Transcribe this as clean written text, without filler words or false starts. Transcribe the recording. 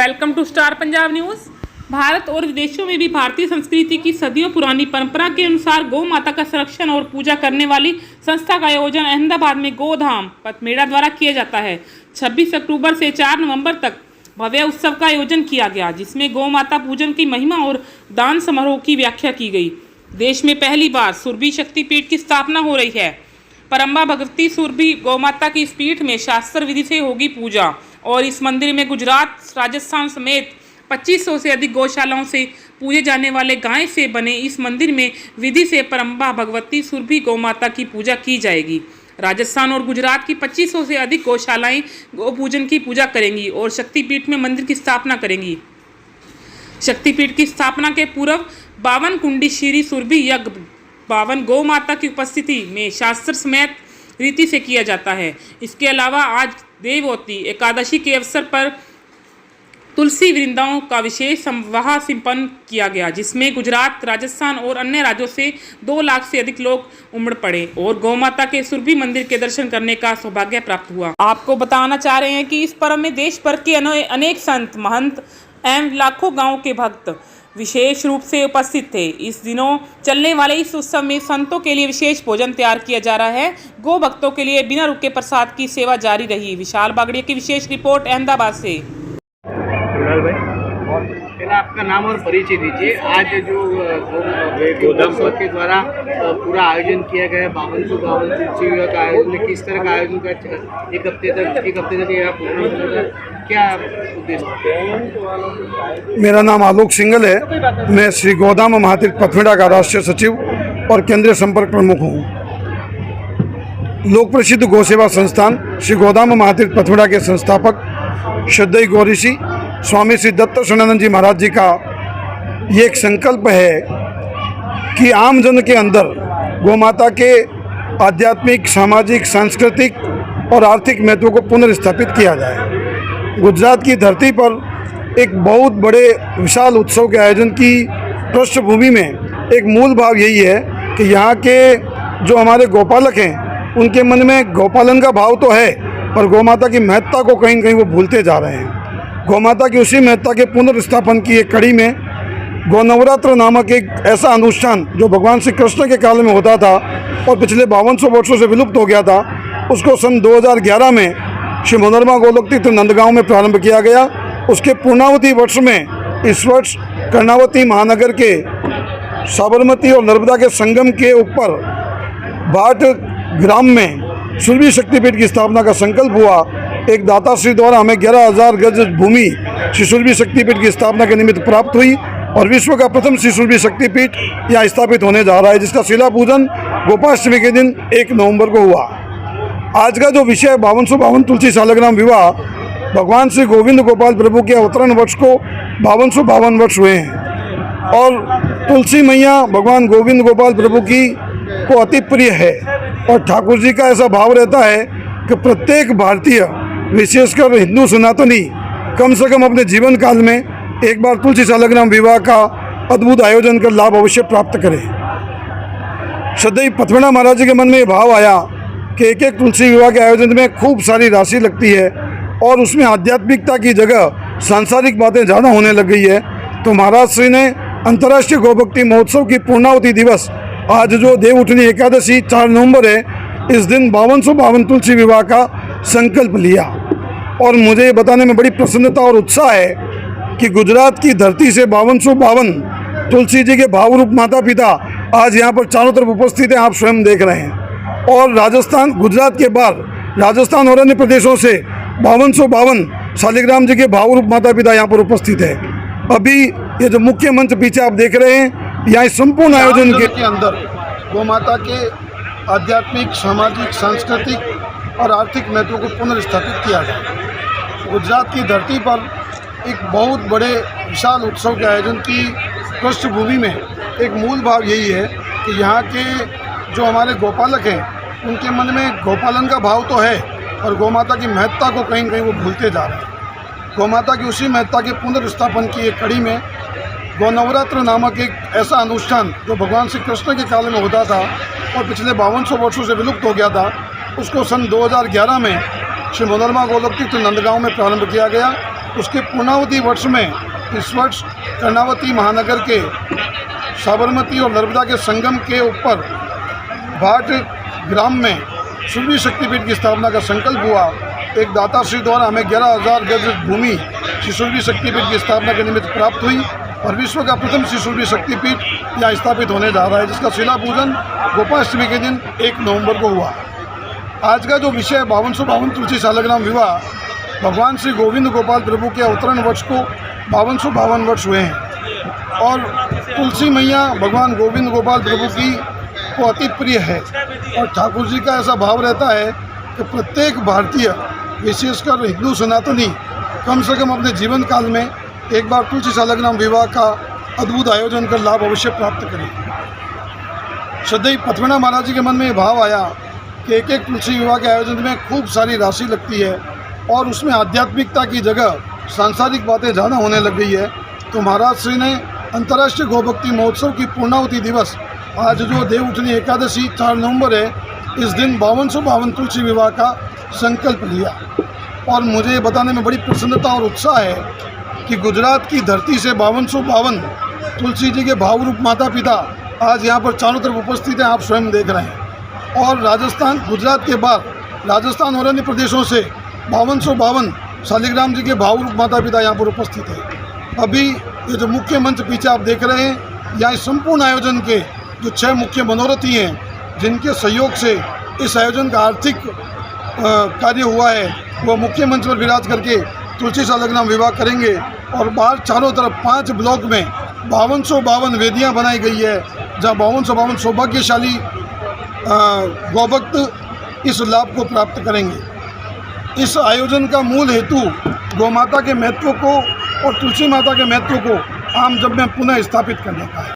Welcome to star Punjab news. Bharat और विदेशों में भी भारतीय संस्कृति की सदियों पुरानी परंपरा के अनुसार गौ माता का संरक्षण और पूजा करने वाली संस्था का आयोजन अहमदाबाद में गोधाम पथमेड़ा द्वारा किया जाता है। 26 अक्टूबर से 4 नवंबर तक भव्य उत्सव का आयोजन किया गया, जिसमें गौ माता पूजन की महिमा और दान समारोह की व्याख्या की गई। देश में पहली बार सुरभि शक्तिपीठ की स्थापना हो रही है। परम्बा भगवती सुरभि गौ माता की इस पीठ में शास्त्र विधि से होगी पूजा और इस मंदिर में गुजरात, राजस्थान समेत 2500 से अधिक गौशालाओं से पूजे जाने वाले गाय से बने इस मंदिर में विधि से परम्बा भगवती सुरभि गौ माता की पूजा की जाएगी। राजस्थान और गुजरात की 2500 से अधिक गौशालाएं गौ पूजन की पूजा करेंगी और शक्तिपीठ में मंदिर की स्थापना करेंगी। शक्तिपीठ की स्थापना के पूर्व 52 कुंडी श्री सुरभि यज्ञ 52 गौ माता की उपस्थिति में शास्त्र समेत रीति से किया जाता है। इसके अलावा आज देववती एकादशी के अवसर पर तुलसी वृंदाओं का विशेष संवाह संपन्न किया गया, जिसमें गुजरात, राजस्थान और अन्य राज्यों से 2 लाख से अधिक लोग उमड़ पड़े और गौ माता के सुरभि मंदिर के दर्शन करने का सौभाग्य प्राप्त हुआ। आपको बताना चाह रहे हैं कि इस पर्व में देश भर के अनेक संत, महंत एवं लाखों गाँव के भक्त विशेष रूप से उपस्थित थे। इस दिनों चलने वाले इस उत्सव में संतों के लिए विशेष भोजन तैयार किया जा रहा है। गौ भक्तों के लिए बिना रुके प्रसाद की सेवा जारी रही। विशाल बागड़िया की विशेष रिपोर्ट अहमदाबाद से। पहले आपका नाम और परिचय दीजिए। आज जो गोधाम के द्वारा पूरा आयोजन किया गया 52 तुलसी का आयोजन, किस तरह का आयोजन का एक हफ्ते तक यह प्रोग्राम, क्या उद्देश्य? मेरा नाम आलोक सिंगल है। मैं श्री गोधाम महातीर्थ पथमेड़ा का राष्ट्रीय सचिव और केंद्रीय संपर्क प्रमुख हूँ। लोक प्रसिद्ध गौ सेवा संस्थान श्री गोधाम महातीर्थ पथमेड़ा के संस्थापक श्रद्धेय गौ ऋषि स्वामी श्री दत्त शरणानंद जी महाराज जी का ये एक संकल्प है कि आम जन के अंदर गौ माता के आध्यात्मिक, सामाजिक, सांस्कृतिक और आर्थिक महत्व को पुनर्स्थापित किया जाए। गुजरात की धरती पर एक बहुत बड़े विशाल उत्सव के आयोजन की पृष्ठभूमि में एक मूल भाव यही है कि यहाँ के जो हमारे गौपालक हैं उनके मन में गौपालन का भाव तो है, पर गौ माता की महत्ता को कहीं न कहीं वो भूलते जा रहे हैं। गौ माता की उसी महत्ता के पुनर्स्थापन की एक कड़ी में गौ नवरात्र नामक एक ऐसा अनुष्ठान जो भगवान श्री कृष्ण के काल में होता था और पिछले 5200 वर्षों से विलुप्त हो गया था, उसको सन 2011 में श्री मनोरमा गोलोक तीर्थ नंदगांव में प्रारंभ किया गया। उसके पूर्णावती वर्ष में इस वर्ष कर्णावती महानगर के साबरमती और नर्मदा के संगम के ऊपर भाट ग्राम में सुरभि शक्तिपीठ की स्थापना का संकल्प हुआ। एक दाताश्री द्वारा हमें 11,000 गज भूमि श्री सुरभि शक्तिपीठ की स्थापना के निमित्त प्राप्त हुई और विश्व का प्रथम श्री सुरभि शक्तिपीठ यहाँ स्थापित होने जा रहा है, जिसका शिला पूजन गोपाष्टमी के दिन 1 नवंबर को हुआ। आज का जो विषय 5252 तुलसी शालग्राम विवाह, भगवान श्री गोविंद गोपाल प्रभु के अवतरण वर्ष को 5252 वर्ष हुए हैं और तुलसी मैया भगवान गोविंद गोपाल प्रभु की को अति प्रिय है और ठाकुर जी का ऐसा भाव रहता है कि प्रत्येक भारतीय, विशेषकर हिंदू सनातनी, कम से कम अपने जीवन काल में एक बार तुलसी शालग्राम विवाह का अद्भुत आयोजन कर लाभ अवश्य प्राप्त करें। श्रद्धेय पथमेड़ा महाराज जी के मन में ये भाव आया कि एक तुलसी विवाह के आयोजन में खूब सारी राशि लगती है और उसमें आध्यात्मिकता की जगह सांसारिक बातें ज़्यादा होने लग गई है। तो महाराज श्री ने अंतर्राष्ट्रीय गौभक्ति महोत्सव की पूर्णावती दिवस, आज जो देवउठनी एकादशी 4 नवंबर है, इस दिन 5252 तुलसी विवाह का संकल्प लिया और मुझे ये बताने में बड़ी प्रसन्नता और उत्साह है कि गुजरात की धरती से 5252 तुलसी जी के भावरूप माता पिता आज यहाँ पर चारों तरफ उपस्थित हैं, आप स्वयं देख रहे हैं। और राजस्थान, गुजरात के बाद राजस्थान और अन्य प्रदेशों से 5252 शालिग्राम जी के भावरूप माता पिता यहाँ पर उपस्थित है। अभी ये जो मुख्य मंच पीछे आप देख रहे हैं, यहाँ संपूर्ण आयोजन के अंदर गौ माता के आध्यात्मिक, सामाजिक, सांस्कृतिक और आर्थिक महत्व को पुनर्स्थापित किया गया। गुजरात की धरती पर एक बहुत बड़े विशाल उत्सव के आयोजन की पृष्ठभूमि में एक मूल भाव यही है कि यहाँ के जो हमारे गौपालक हैं उनके मन में गौपालन का भाव तो है, और गौ माता की महत्ता को कहीं न कहीं वो भूलते जा रहे हैं। गौ माता की उसी महत्ता के पुनर्स्थापन की एक कड़ी में गौ नवरात्र नामक एक ऐसा अनुष्ठान जो भगवान श्री कृष्ण के काल में होता था और पिछले 5200 वर्षों से विलुप्त हो गया था, उसको सन 2011 में श्री मनोरमा गोलोक तीर्थ नंदगांव में प्रारंभ किया गया उसके पूर्णावधि वर्ष में इस वर्ष कर्णावती महानगर के साबरमती और नर्मदा के संगम के ऊपर भाट ग्राम में सूर्य शक्तिपीठ की स्थापना का संकल्प हुआ। एक दाताश्री द्वारा हमें 11,000 गज भूमि श्री सूर्य शक्तिपीठ की स्थापना के निमित्त प्राप्त हुई और विश्व का प्रथम श्री सूर्य शक्तिपीठ यहाँ स्थापित होने जा रहा है, जिसका शिला पूजन गोपाष्टमी के दिन 1 नवंबर को हुआ। आज का जो विषय 5252 तुलसी शालग्राम विवाह, भगवान श्री गोविंद गोपाल प्रभु के अवतरण वर्ष को 5252 वर्ष हुए हैं और तुलसी मैया भगवान गोविंद गोपाल प्रभु की को अति प्रिय है और ठाकुर जी का ऐसा भाव रहता है कि प्रत्येक भारतीय, विशेषकर हिंदू सनातनी, कम से कम अपने जीवन काल में एक बार तुलसी शालग्राम विवाह का अद्भुत आयोजन कर लाभ अवश्य प्राप्त करें। श्रद्धेय पथमेड़ा महाराज जी के मन में ये भाव आया कि एक तुलसी विवाह के आयोजन में खूब सारी राशि लगती है और उसमें आध्यात्मिकता की जगह सांसारिक बातें ज़्यादा होने लग गई है। तो महाराज श्री ने अंतर्राष्ट्रीय गौभक्ति महोत्सव की पूर्णावती दिवस, आज जो देव उठनी एकादशी 4 नवंबर है, इस दिन 5252 तुलसी विवाह का संकल्प लिया और मुझे ये बताने में बड़ी प्रसन्नता और उत्साह है कि गुजरात की धरती से 5252 तुलसी जी के भावरूप माता पिता आज यहाँ पर चारों तरफ उपस्थित हैं, आप स्वयं देख रहे हैं। और राजस्थान, गुजरात के बाद राजस्थान और अन्य प्रदेशों से 5252 शालिग्राम जी के भावरूप माता पिता यहाँ पर उपस्थित हैं। अभी ये जो मुख्य मंच पीछे आप देख रहे हैं, यहाँ इस संपूर्ण आयोजन के जो 6 मुख्य मनोरथी हैं, जिनके सहयोग से इस आयोजन का आर्थिक कार्य हुआ है, वो मुख्य मंच पर विराज करके तुलसी शालग्राम विवाह करेंगे और बाहर चारों तरफ 5 ब्लॉक में 5252 वेदियाँ बनाई गई है, जहाँ 5252 सौभाग्यशाली गौभक्त इस लाभ को प्राप्त करेंगे। इस आयोजन का मूल हेतु गौ माता के महत्व को और तुलसी माता के महत्व को आम जब में पुनः स्थापित करने का है।